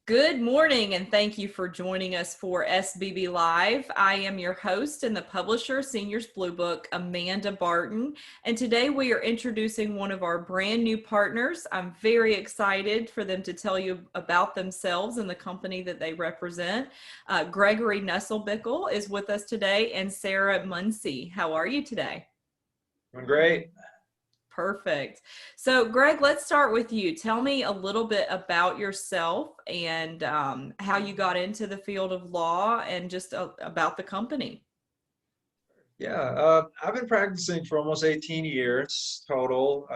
Good morning, and thank you for joining us for SBB Live. I am your host and the publisher of Seniors Blue Book, Amanda Barton, and today we are introducing one of our brand new partners. I'm very excited for them to tell you about themselves and the company that they represent. Gregory Nussbickel is with us today, and Sara Muncie. How are you today? Doing great. Perfect. So, Greg, let's start with you. Tell me a little bit about yourself and how you got into the field of law and just about the company. I've been practicing for almost 18 years total.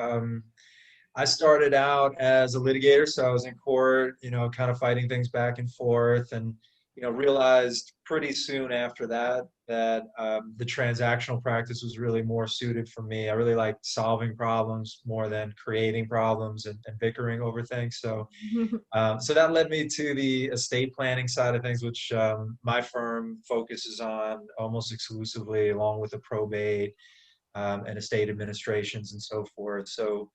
I started out as a litigator, so I was in court, kind of fighting things back and forth, and realized pretty soon after that the transactional practice was really more suited for me. I really liked solving problems more than creating problems and bickering over things. So that led me to the estate planning side of things, which my firm focuses on almost exclusively, along with the probate and estate administrations and so forth. So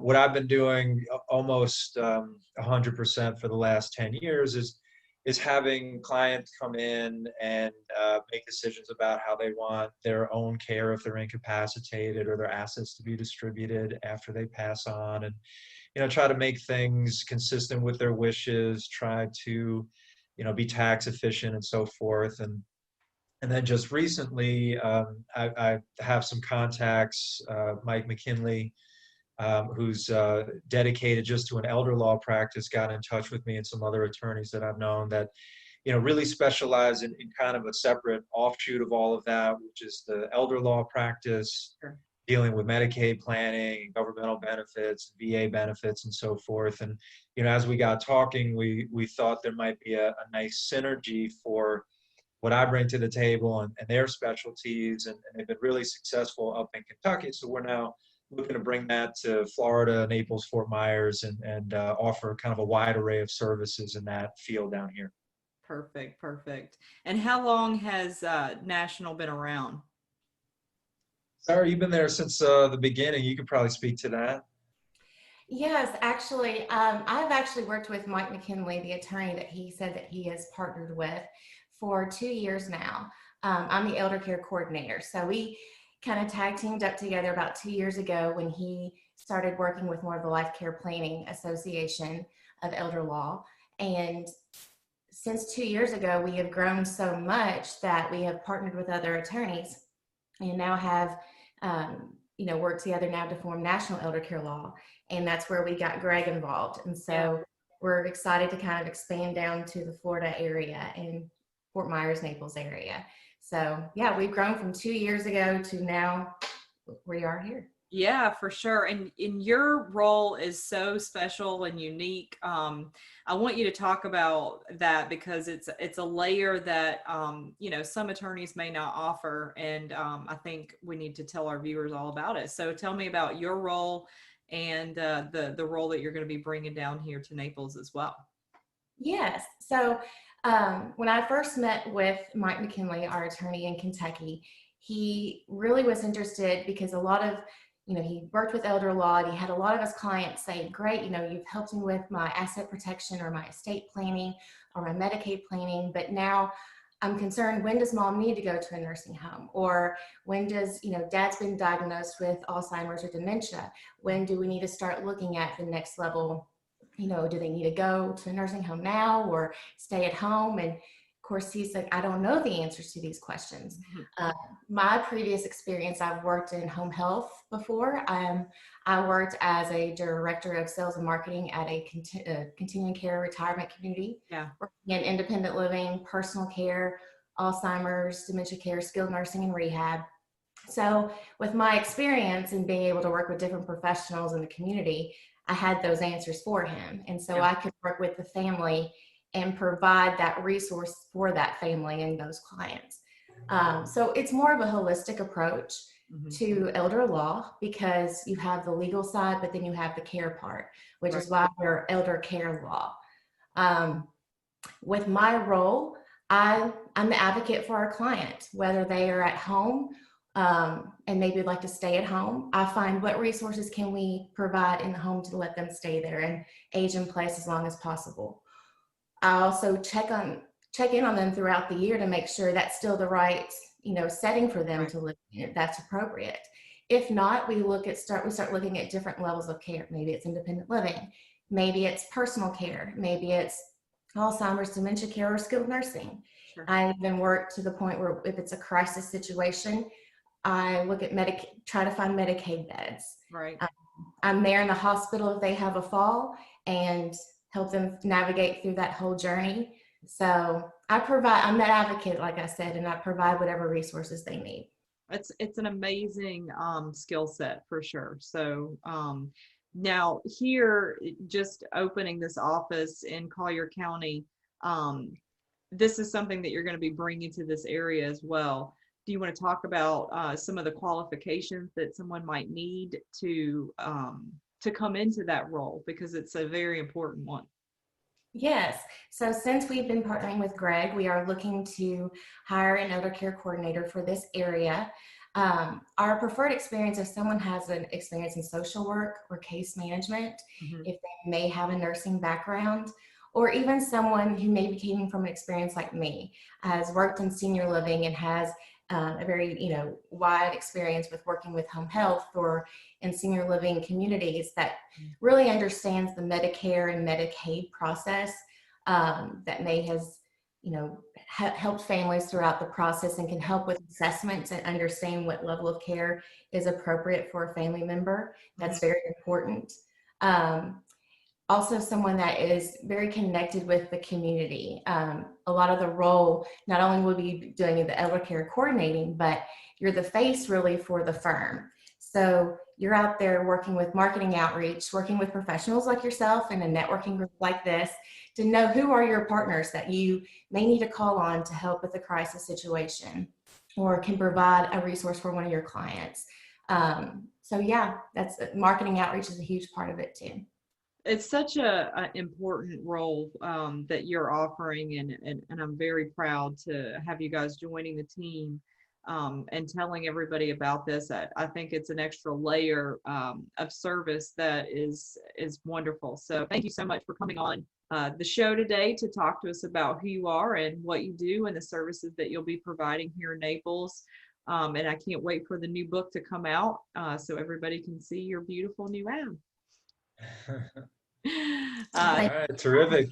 what I've been doing almost 100% for the last 10 years is having clients come in and make decisions about how they want their own care if they're incapacitated or their assets to be distributed after they pass on, and try to make things consistent with their wishes, try to be tax efficient and so forth. And then just recently, I have some contacts. Mike McKinley, who's dedicated just to an elder law practice, got in touch with me and some other attorneys that I've known that, really specialize in kind of a separate offshoot of all of that, which is the elder law practice, Sure. dealing with Medicaid planning, governmental benefits, VA benefits, and so forth. And, as we got talking, we thought there might be a nice synergy for what I bring to the table and their specialties, and they've been really successful up in Kentucky. So we're now looking to bring that to Florida, Naples, Fort Myers, and offer kind of a wide array of services in that field down here. Perfect, perfect. And how long has National been around? Sarah, you've been there since the beginning. You could probably speak to that. Yes, actually, I've actually worked with Mike McKinley, the attorney that he said that he has partnered with for 2 years now. I'm the elder care coordinator. So we kind of tag teamed up together about 2 years ago when he started working with more of the Life Care Planning Association of Elder Law. And since 2 years ago, we have grown so much that we have partnered with other attorneys and now have worked together now to form National Elder Care Law. And that's where we got Greg involved. And so we're excited to kind of expand down to the Florida area and Fort Myers, Naples area. So yeah, we've grown from 2 years ago to now we are here. Yeah, for sure. And in your role is so special and unique. I want you to talk about that because it's a layer that some attorneys may not offer, and I think we need to tell our viewers all about it. So tell me about your role and the role that you're going to be bringing down here to Naples as well. Yes. So when I first met with Mike McKinley, our attorney in Kentucky, he really was interested because a lot of he worked with elder law, and he had a lot of his clients say, great, you've helped me with my asset protection or my estate planning or my Medicaid planning, but now I'm concerned, when does mom need to go to a nursing home? Or when does, dad's been diagnosed with Alzheimer's or dementia? When do we need to start looking at the next level? Do they need to go to a nursing home now or stay at home? And of course, he's like, I don't know the answers to these questions. My previous experience, I've worked in home health before. I worked as a director of sales and marketing at a continuing care retirement community, working in independent living, personal care, Alzheimer's, dementia care, skilled nursing, and rehab. So with my experience in being able to work with different professionals in the community, I had those answers for him. And so I could work with the family and provide that resource for that family and those clients. So it's more of a holistic approach to elder law because you have the legal side, but then you have the care part, which is why we're elder care law. With my role, I'm the advocate for our client, whether they are at home and maybe like to stay at home. I find what resources can we provide in the home to let them stay there and age in place as long as possible. I also check in on them throughout the year to make sure that's still the right, setting for them Right. to live in, if that's appropriate. If not, we start looking at different levels of care. Maybe it's independent living, maybe it's personal care, maybe it's Alzheimer's, dementia care, or skilled nursing. Sure. I even work to the point where if it's a crisis situation, I look at try to find Medicaid beds. Right. I'm there in the hospital if they have a fall and help them navigate through that whole journey. So I'm that advocate, like I said, and I provide whatever resources they need. It's an amazing skill set for sure. So now here, just opening this office in Collier County, this is something that you're going to be bringing to this area as well. Do you want to talk about some of the qualifications that someone might need to come into that role, because it's a very important one? Yes. So since we've been partnering with Greg, we are looking to hire an elder care coordinator for this area. Our preferred experience, if someone has an experience in social work or case management, if they may have a nursing background, or even someone who may be coming from an experience like me, has worked in senior living and has a very wide experience with working with home health or in senior living communities, that really understands the Medicare and Medicaid process, that may has helped families throughout the process and can help with assessments and understand what level of care is appropriate for a family member. That's very important. Also someone that is very connected with the community. A lot of the role, not only will be doing the elder care coordinating, but you're the face really for the firm. So you're out there working with marketing outreach, working with professionals like yourself in a networking group like this to know who are your partners that you may need to call on to help with a crisis situation, or can provide a resource for one of your clients. So yeah, that's marketing outreach is a huge part of it too. It's such a important role that you're offering, and I'm very proud to have you guys joining the team and telling everybody about this. I think it's an extra layer of service that is wonderful. So thank you so much for coming on the show today to talk to us about who you are and what you do and the services that you'll be providing here in Naples. And I can't wait for the new book to come out so everybody can see your beautiful new ad. All right, terrific.